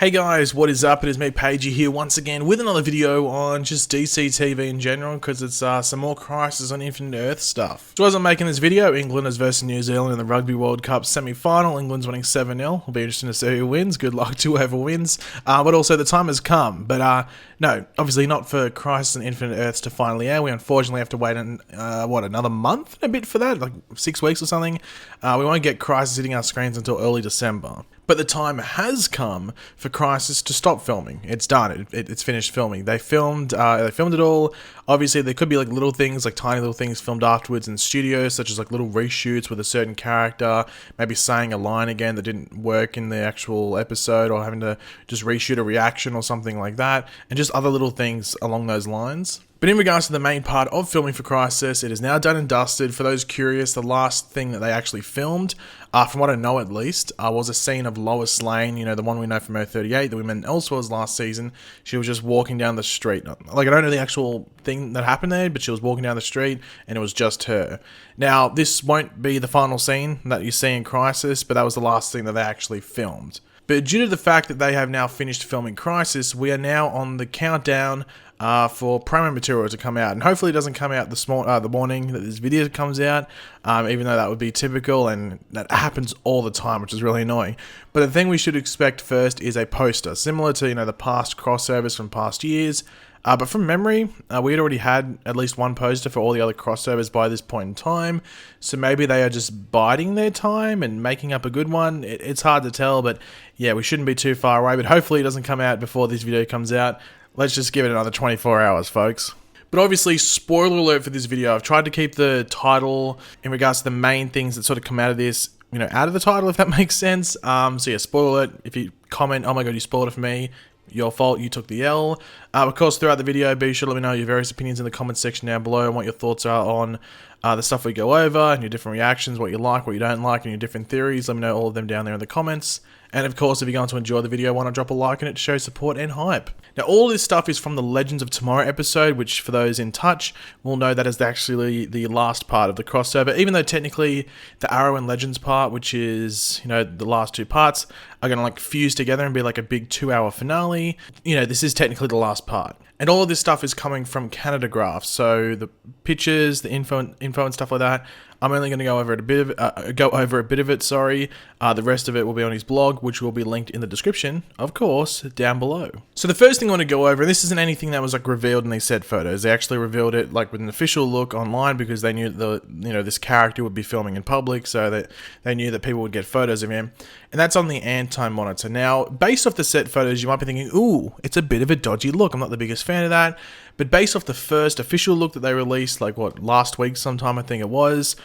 Hey guys, what is up? It is me, Pagey, here once again with another video on just DC TV in general, because it's some more Crisis on Infinite Earth stuff. So as I'm making this video, England is versus New Zealand in the Rugby World Cup semi-final. England's winning 7-0. It'll be interesting to see who wins. Good luck to whoever wins. But also the time has come. But no, obviously not for Crisis on Infinite Earths to finally air. We unfortunately have to wait another month and a bit for that, like 6 weeks or something. We won't get Crisis hitting our screens until early December. But the time has come for Crisis to stop filming. It's done. It's finished filming. They filmed it all. Obviously, there could be like little things, like tiny little things filmed afterwards in studios, such as like little reshoots with a certain character, maybe saying a line again that didn't work in the actual episode, or having to just reshoot a reaction or something like that, and just other little things along those lines. But in regards to the main part of filming for Crisis, it is now done and dusted. For those curious, the last thing that they actually filmed, from what I know at least, was a scene of Lois Lane, you know, the one we know from Earth 38, that we met in Elseworlds last season. She was just walking down the street. Like, I don't know the actual thing that happened there, but she was walking down the street, and it was just her. Now, this won't be the final scene that you see in Crisis, but that was the last thing that they actually filmed. But due to the fact that they have now finished filming Crisis, we are now on the countdown for promo material to come out, and hopefully it doesn't come out the morning that this video comes out, even though that would be typical, and that happens all the time, which is really annoying. But the thing we should expect first is a poster, similar to, you know, the past crossovers from past years. But from memory, we had already had at least one poster for all the other crossovers by this point in time, so maybe they are just biding their time and making up a good one. It's hard to tell, but yeah, we shouldn't be too far away, but hopefully it doesn't come out before this video comes out. Let's just give it another 24 hours, folks. But obviously, spoiler alert for this video, I've tried to keep the title in regards to the main things that sort of come out of this, you know, out of the title, if that makes sense. So yeah, spoiler alert. If you comment, oh my god, you spoiled it for me, your fault, you took the L. Of course, throughout the video, be sure to let me know your various opinions in the comment section down below and what your thoughts are on the stuff we go over, and your different reactions, what you like, what you don't like, and your different theories. Let me know all of them down there in the comments. And of course, if you're going to enjoy the video, why not drop a like on it to show support and hype. Now, all this stuff is from the Legends of Tomorrow episode, which for those in touch will know that is actually the last part of the crossover, even though technically the Arrow and Legends part, which is, you know, the last two parts, are going to like fuse together and be like a big 2-hour finale. You know, this is technically the last part. And all of this stuff is coming from Canada Graph, so the pictures, the info and stuff like that. I'm only going to go over a bit of it. Sorry. The rest of it will be on his blog, which will be linked in the description, of course, down below. So the first thing I want to go over, and this isn't anything that was like revealed in these set photos. They actually revealed it like with an official look online, because they knew this character would be filming in public, so that they knew that people would get photos of him. And that's on the AntiMonitor. Now, based off the set photos, you might be thinking, ooh, it's a bit of a dodgy look. I'm not the biggest fan of that. But based off the first official look that they released, like what, last week sometime I think it was,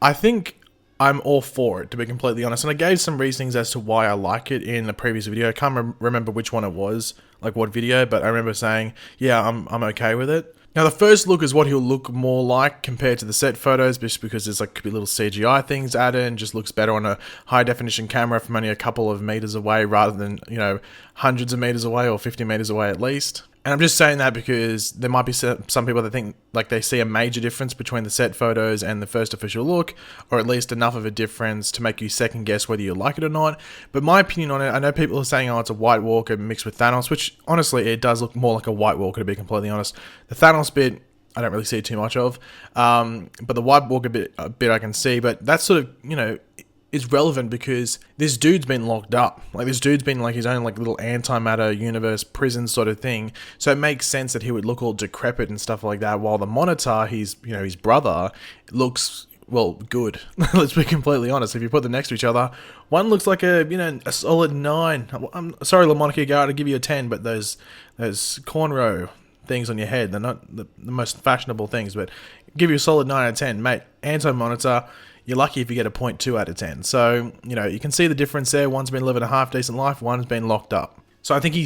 I think I'm all for it, to be completely honest. And I gave some reasonings as to why I like it in the previous video. I can't remember which one it was, like what video, but I remember saying, yeah, I'm okay with it. Now, the first look is what he'll look more like compared to the set photos, just because there's like could be little CGI things added, and just looks better on a high definition camera from only a couple of meters away, rather than, you know, hundreds of meters away or 50 meters away at least. And I'm just saying that because there might be some people that think like they see a major difference between the set photos and the first official look, or at least enough of a difference to make you second guess whether you like it or not. But my opinion on it, I know people are saying, oh, it's a White Walker mixed with Thanos, which honestly, it does look more like a White Walker, to be completely honest. The Thanos bit, I don't really see too much of, but the White Walker bit I can see, but that's sort of, you know, is relevant because this dude's been locked up. Like, this dude's been like his own like little antimatter universe prison sort of thing. So it makes sense that he would look all decrepit and stuff like that, while the Monitor, his brother, looks, well, good. Let's be completely honest. If you put them next to each other, one looks like a solid 9. I'm sorry, Lamonica Guard, I'll give you a 10, but those cornrow things on your head, they're not the most fashionable things, but give you a solid 9 out of 10, mate. AntiMonitor, you're lucky if you get a 0.2 out of 10. So, you know, you can see the difference there. One's been living a half decent life, one's been locked up. So I think he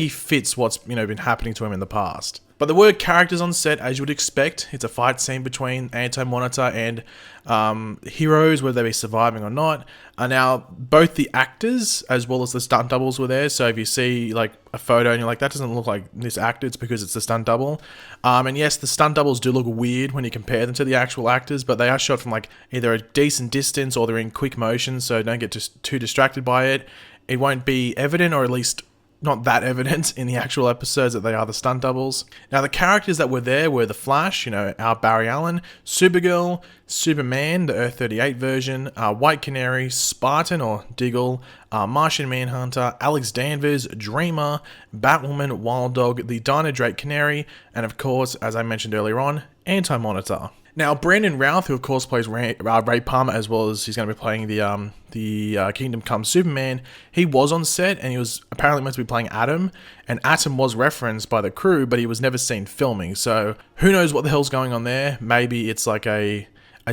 fits what's, you know, been happening to him in the past. But there were characters on set, as you would expect. It's a fight scene between AntiMonitor and heroes, whether they be surviving or not. Now, both the actors as well as the stunt doubles were there. So if you see like a photo and you're like, that doesn't look like this actor, it's because it's the stunt double. And yes, the stunt doubles do look weird when you compare them to the actual actors, but they are shot from like either a decent distance or they're in quick motion, so don't get too distracted by it. It won't be evident, or at least not that evident in the actual episodes that they are the stunt doubles. Now, the characters that were there were The Flash, our Barry Allen, Supergirl, Superman, the Earth-38 version, White Canary, Spartan or Diggle, Martian Manhunter, Alex Danvers, Dreamer, Batwoman, Wild Dog, the Dino Drake Canary, and of course, as I mentioned earlier on, AntiMonitor. Now, Brandon Routh, who of course plays Ray Palmer, as well as he's going to be playing the Kingdom Come Superman, he was on set and he was apparently meant to be playing Atom, and Atom was referenced by the crew, but he was never seen filming, so who knows what the hell's going on there. Maybe it's like a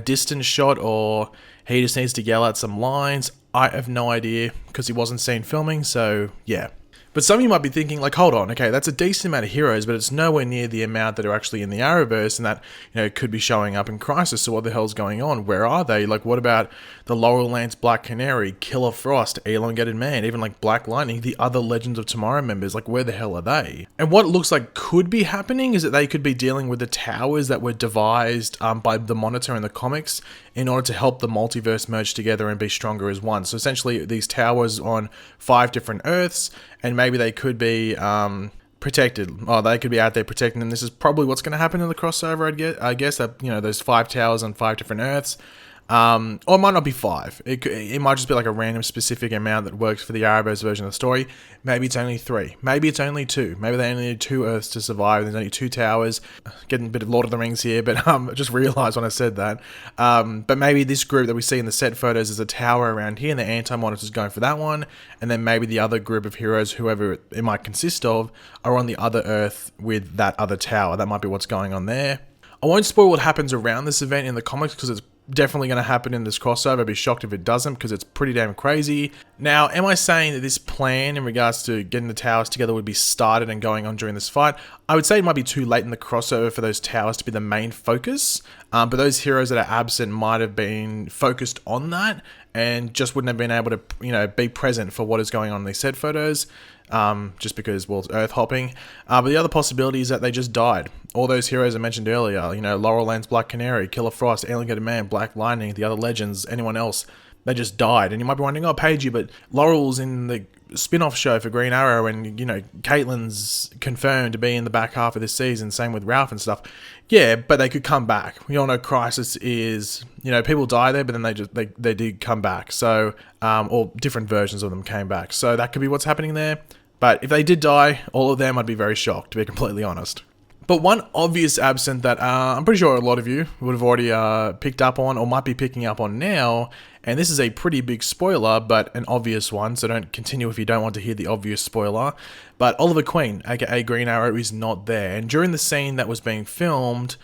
distance shot, or he just needs to yell out some lines. I have no idea, because he wasn't seen filming, so yeah. But some of you might be thinking, like, hold on, okay, that's a decent amount of heroes, but it's nowhere near the amount that are actually in the Arrowverse and that, could be showing up in Crisis. So what the hell's going on? Where are they? Like, what about the Laurel Lance Black Canary, Killer Frost, Elongated Man, even like Black Lightning, the other Legends of Tomorrow members? Like, where the hell are they? And what it looks like could be happening is that they could be dealing with the towers that were devised by the Monitor in the comics in order to help the multiverse merge together and be stronger as one. So essentially, these towers on 5 different Earths, and maybe they could be protected. Oh, they could be out there protecting them. This is probably what's going to happen in the crossover, I guess, that, those 5 towers on 5 different Earths. Or it might not be 5. It might just be like a random specific amount that works for the Arrowverse version of the story. Maybe it's only 3. Maybe it's only 2. Maybe they only need 2 Earths to survive. There's only 2 towers. Getting a bit of Lord of the Rings here, but I just realised when I said that. But maybe this group that we see in the set photos is a tower around here, and the Anti-Monitor's going for that one. And then maybe the other group of heroes, whoever it might consist of, are on the other Earth with that other tower. That might be what's going on there. I won't spoil what happens around this event in the comics, because it's definitely going to happen in this crossover. I'd be shocked if it doesn't, because it's pretty damn crazy. Now, am I saying that this plan in regards to getting the towers together would be started and going on during this fight? I would say it might be too late in the crossover for those towers to be the main focus, but those heroes that are absent might have been focused on that and just wouldn't have been able to, be present for what is going on in these set photos. Just because, well, it's Earth hopping. But the other possibility is that they just died. All those heroes I mentioned earlier, Laurel Lance Black Canary, Killer Frost, Elongated Man, Black Lightning, the other Legends, anyone else, they just died. And you might be wondering, oh, Pagey, but Laurel's in the spin-off show for Green Arrow, and, Caitlyn's confirmed to be in the back half of this season, same with Ralph and stuff. Yeah, but they could come back. We all know Crisis is, people die there, but then they did come back. So, or different versions of them came back. So that could be what's happening there. But if they did die, all of them, I'd be very shocked, to be completely honest. But one obvious absent that I'm pretty sure a lot of you would have already picked up on, or might be picking up on now, and this is a pretty big spoiler, but an obvious one, so don't continue if you don't want to hear the obvious spoiler. But Oliver Queen, aka Green Arrow, is not there. And during the scene that was being filmed,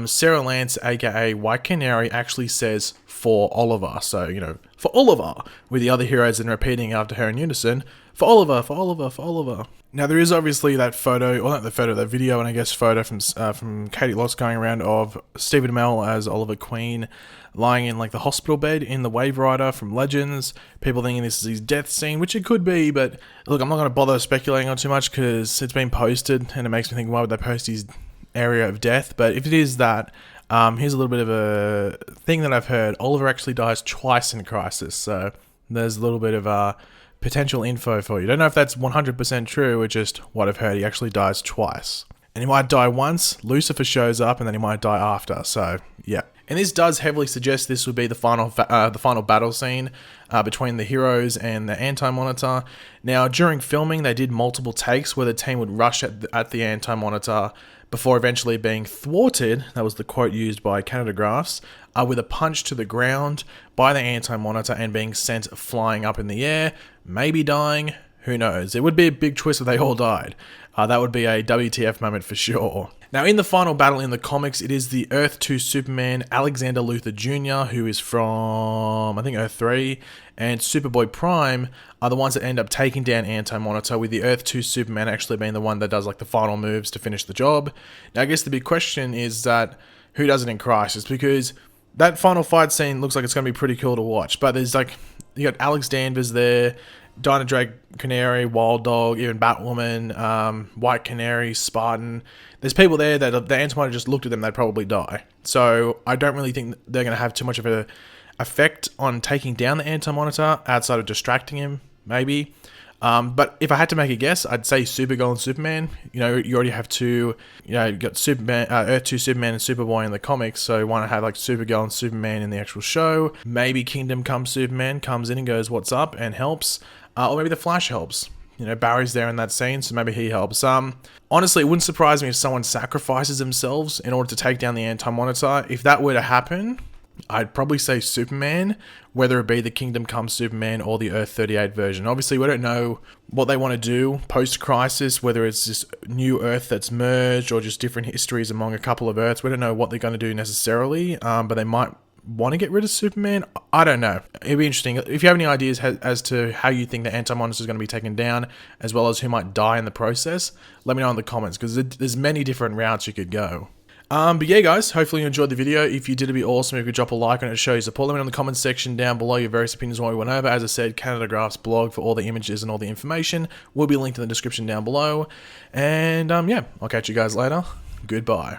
Sarah Lance, aka White Canary, actually says, "For Oliver." So, for Oliver, with the other heroes and repeating after her in unison, "For Oliver, for Oliver, for Oliver." Now, there is obviously that photo, or not the photo, that video, and I guess photo from Katie Lotz going around of Stephen Amell as Oliver Queen lying in like the hospital bed in the Wave Rider from Legends. People thinking this is his death scene, which it could be, but look, I'm not going to bother speculating on too much because it's been posted, and it makes me think, why would they post his area of death? But if it is that, here's a little bit of a thing that I've heard. Oliver actually dies twice in Crisis, so there's a little bit of potential info for you. Don't know if that's 100% true, or just what I've heard. He actually dies twice. And he might die once, Lucifer shows up, and then he might die after, so yeah. And this does heavily suggest this would be the final battle scene between the heroes and the Anti-Monitor. Now, during filming, they did multiple takes where the team would rush at the Anti-Monitor before eventually being thwarted, that was the quote used by Canada Graphs, with a punch to the ground by the Anti-Monitor and being sent flying up in the air, maybe dying, who knows. It would be a big twist if they all died. That would be a WTF moment for sure. Now, in the final battle in the comics, it is the Earth 2 Superman, Alexander Luthor Jr., who is from, I think, Earth 3, and Superboy Prime are the ones that end up taking down Anti-Monitor, with the Earth 2 Superman actually being the one that does like the final moves to finish the job. Now, I guess the big question is that who does it in Crisis? Because that final fight scene looks like it's going to be pretty cool to watch, but there's like, you got Alex Danvers there, Dino Drake Canary, Wild Dog, even Batwoman, White Canary, Spartan. There's people there that if the Anti-Monitor just looked at them, they'd probably die. So I don't really think they're going to have too much of an effect on taking down the Anti-Monitor outside of distracting him, maybe. But if I had to make a guess, I'd say Supergirl and Superman. You know, you already have two, you know, you've got Superman, Earth 2 Superman and Superboy in the comics, so why not have like Supergirl and Superman in the actual show? Maybe Kingdom Come Superman comes in and goes, "What's up?" and helps. Or maybe the Flash helps. You know, Barry's there in that scene, so maybe he helps. Honestly, it wouldn't surprise me if someone sacrifices themselves in order to take down the Anti-Monitor. If that were to happen, I'd probably say Superman, whether it be the Kingdom Come Superman or the Earth 38 version. Obviously, we don't know what they want to do post-crisis, whether it's this new Earth that's merged or just different histories among a couple of Earths. We don't know what they're going to do necessarily, but they might want to get rid of Superman. I don't know. It'd be interesting. If you have any ideas as to how you think the Anti-Monitor is going to be taken down, as well as who might die in the process, let me know in the comments, because there's many different routes you could go. But yeah, guys, hopefully you enjoyed the video. If you did, it'd be awesome if you could drop a like on it to show your support. Let me know in the comments section down below your various opinions on what we went over. As I said, Canada Graph's blog for all the images and all the information will be linked in the description down below. And yeah, I'll catch you guys later. Goodbye.